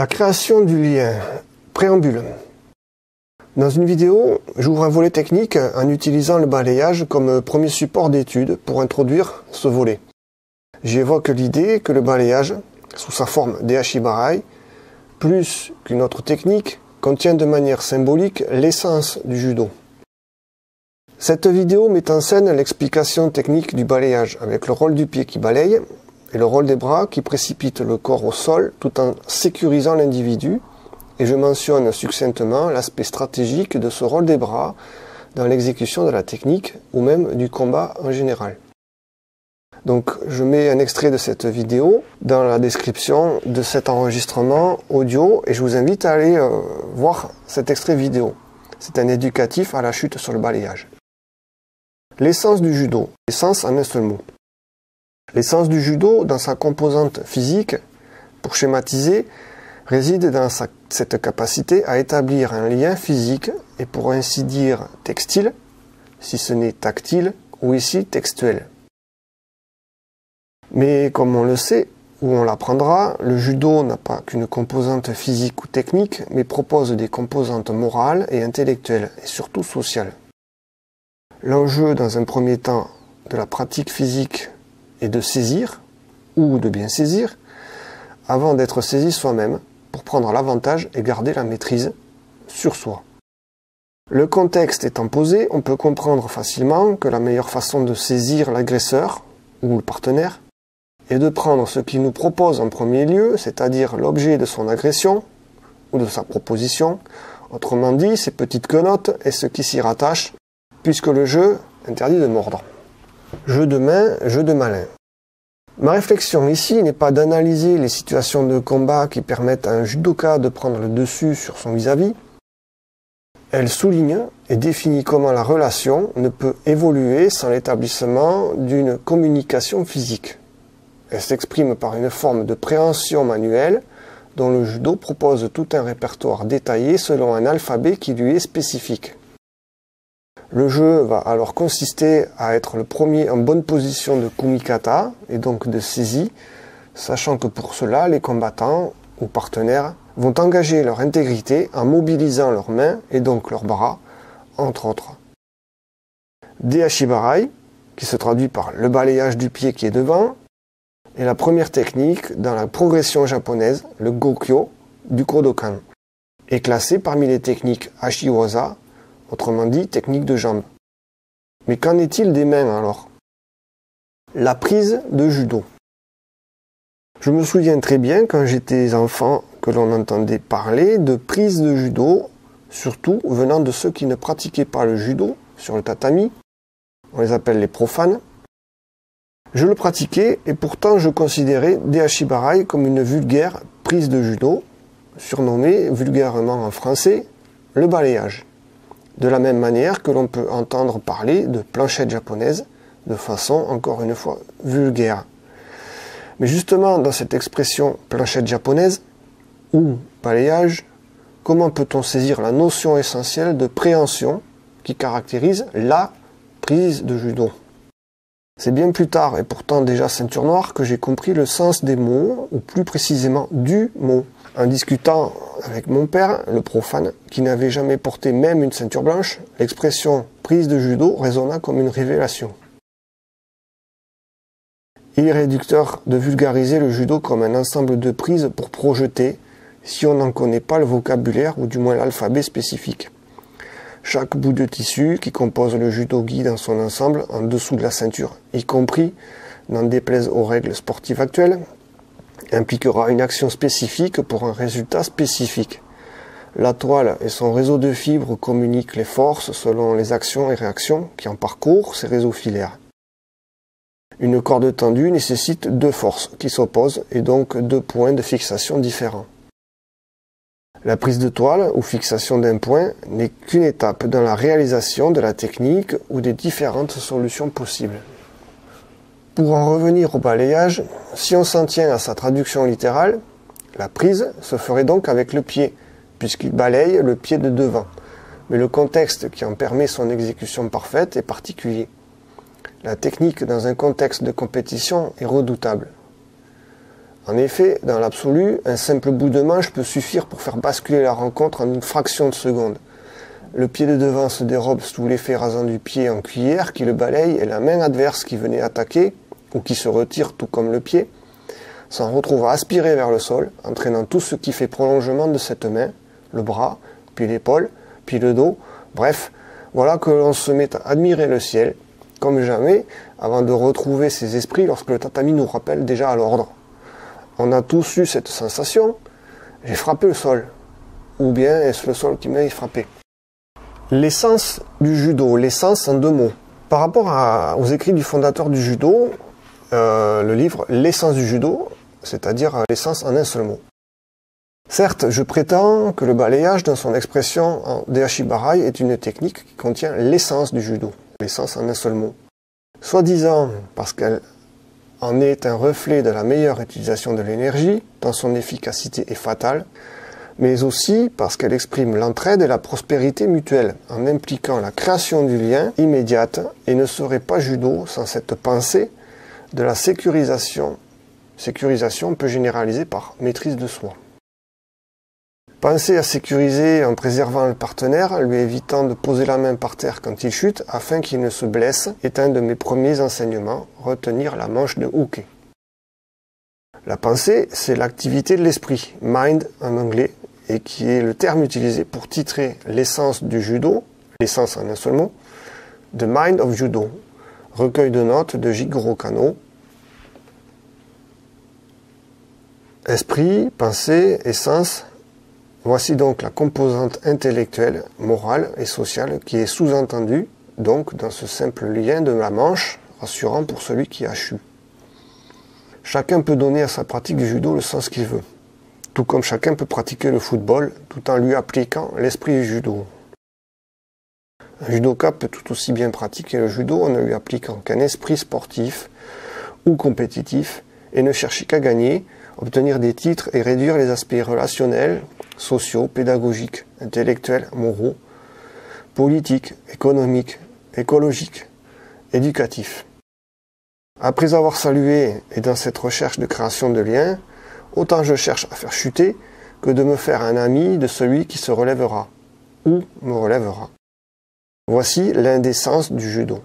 La création du lien. Préambule. Dans une vidéo, j'ouvre un volet technique en utilisant le balayage comme premier support d'étude pour introduire ce volet. J'évoque l'idée que le balayage, sous sa forme Dehashi-Barai, plus qu'une autre technique, contient de manière symbolique l'essence du judo. Cette vidéo met en scène l'explication technique du balayage, avec le rôle du pied qui balaye et le rôle des bras qui précipitent le corps au sol tout en sécurisant l'individu, et je mentionne succinctement l'aspect stratégique de ce rôle des bras dans l'exécution de la technique ou même du combat en général. Donc je mets un extrait de cette vidéo dans la description de cet enregistrement audio et je vous invite à aller voir cet extrait vidéo. C'est un éducatif à la chute sur le balayage. L'essence du judo, l'essence en un seul mot. L'essence du judo, dans sa composante physique, pour schématiser, réside dans cette capacité à établir un lien physique et pour ainsi dire textile, si ce n'est tactile, ou ici textuel. Mais comme on le sait, ou on l'apprendra, le judo n'a pas qu'une composante physique ou technique, mais propose des composantes morales et intellectuelles, et surtout sociales. L'enjeu, dans un premier temps, de la pratique physique est de saisir, ou de bien saisir, avant d'être saisi soi-même, pour prendre l'avantage et garder la maîtrise sur soi. Le contexte étant posé, on peut comprendre facilement que la meilleure façon de saisir l'agresseur, ou le partenaire, est de prendre ce qu'il nous propose en premier lieu, c'est-à-dire l'objet de son agression, ou de sa proposition, autrement dit, ses petites quenottes et ce qui s'y rattache, puisque le jeu interdit de mordre. Jeu de main, jeu de malin. Ma réflexion ici n'est pas d'analyser les situations de combat qui permettent à un judoka de prendre le dessus sur son vis-à-vis. Elle souligne et définit comment la relation ne peut évoluer sans l'établissement d'une communication physique. Elle s'exprime par une forme de préhension manuelle dont le judo propose tout un répertoire détaillé selon un alphabet qui lui est spécifique. Le jeu va alors consister à être le premier en bonne position de kumikata, et donc de saisie, sachant que pour cela, les combattants ou partenaires vont engager leur intégrité en mobilisant leurs mains et donc leurs bras, entre autres. Dehashi-Barai, qui se traduit par le balayage du pied qui est devant, est la première technique dans la progression japonaise, le Gokyo, du Kodokan, est classée parmi les techniques Hashiwaza, autrement dit, technique de jambes. Mais qu'en est-il des mains alors? La prise de judo. Je me souviens très bien quand j'étais enfant que l'on entendait parler de prise de judo, surtout venant de ceux qui ne pratiquaient pas le judo sur le tatami. On les appelle les profanes. Je le pratiquais et pourtant je considérais Dehashi-Barai comme une vulgaire prise de judo, surnommée vulgairement en français le balayage. De la même manière que l'on peut entendre parler de planchette japonaise de façon, encore une fois, vulgaire. Mais justement, dans cette expression planchette japonaise, ou balayage, comment peut-on saisir la notion essentielle de préhension qui caractérise la prise de judo? C'est bien plus tard, et pourtant déjà ceinture noire, que j'ai compris le sens des mots, ou plus précisément du mot. En discutant avec mon père, le profane, qui n'avait jamais porté même une ceinture blanche, l'expression prise de judo résonna comme une révélation. Il est réducteur de vulgariser le judo comme un ensemble de prises pour projeter, si on n'en connaît pas le vocabulaire ou du moins l'alphabet spécifique. Chaque bout de tissu qui compose le judo-gi dans son ensemble en dessous de la ceinture, y compris, n'en déplaise aux règles sportives actuelles, impliquera une action spécifique pour un résultat spécifique. La toile et son réseau de fibres communiquent les forces selon les actions et réactions qui en parcourent ces réseaux filaires. Une corde tendue nécessite deux forces qui s'opposent et donc deux points de fixation différents. La prise de toile ou fixation d'un point n'est qu'une étape dans la réalisation de la technique ou des différentes solutions possibles. Pour en revenir au balayage, si on s'en tient à sa traduction littérale, la prise se ferait donc avec le pied, puisqu'il balaye le pied de devant. Mais le contexte qui en permet son exécution parfaite est particulier. La technique dans un contexte de compétition est redoutable. En effet, dans l'absolu, un simple bout de manche peut suffire pour faire basculer la rencontre en une fraction de seconde. Le pied de devant se dérobe sous l'effet rasant du pied en cuillère qui le balaye et la main adverse qui venait attaquer, ou qui se retire tout comme le pied, s'en retrouve aspiré vers le sol, entraînant tout ce qui fait prolongement de cette main, le bras, puis l'épaule, puis le dos. Bref, voilà que l'on se met à admirer le ciel, comme jamais, avant de retrouver ses esprits lorsque le tatami nous rappelle déjà à l'ordre. On a tous eu cette sensation, j'ai frappé le sol, ou bien est-ce le sol qui m'a frappé? L'essence du judo, l'essence en 2 mots. Par rapport aux écrits du fondateur du judo, le livre L'essence du judo, c'est-à-dire l'essence en un seul mot. Certes, je prétends que le balayage dans son expression en Deashibarai est une technique qui contient l'essence du judo, l'essence en un seul mot. Soi-disant parce qu'elle en est un reflet de la meilleure utilisation de l'énergie, tant son efficacité est fatale, mais aussi parce qu'elle exprime l'entraide et la prospérité mutuelle, en impliquant la création du lien immédiate, et ne serait pas judo sans cette pensée de la sécurisation peu généralisée par maîtrise de soi. Penser à sécuriser en préservant le partenaire, lui évitant de poser la main par terre quand il chute afin qu'il ne se blesse, est un de mes premiers enseignements, retenir la manche de uke. La pensée, c'est l'activité de l'esprit, mind en anglais, et qui est le terme utilisé pour titrer l'essence du judo, l'essence en un seul mot, The Mind of Judo, recueil de notes de Jigoro Kano. Esprit, pensée, essence, voici donc la composante intellectuelle, morale et sociale qui est sous-entendue, donc, dans ce simple lien de la manche, rassurant pour celui qui a chu. Chacun peut donner à sa pratique du judo le sens qu'il veut, tout comme chacun peut pratiquer le football tout en lui appliquant l'esprit du judo. Un judoka peut tout aussi bien pratiquer le judo en ne lui appliquant qu'un esprit sportif ou compétitif et ne chercher qu'à gagner, obtenir des titres et réduire les aspects relationnels, sociaux, pédagogiques, intellectuels, moraux, politiques, économiques, écologiques, éducatifs. Après avoir salué et dans cette recherche de création de liens, autant je cherche à faire chuter que de me faire un ami de celui qui se relèvera, ou me relèvera. Voici l'un des sens du judo.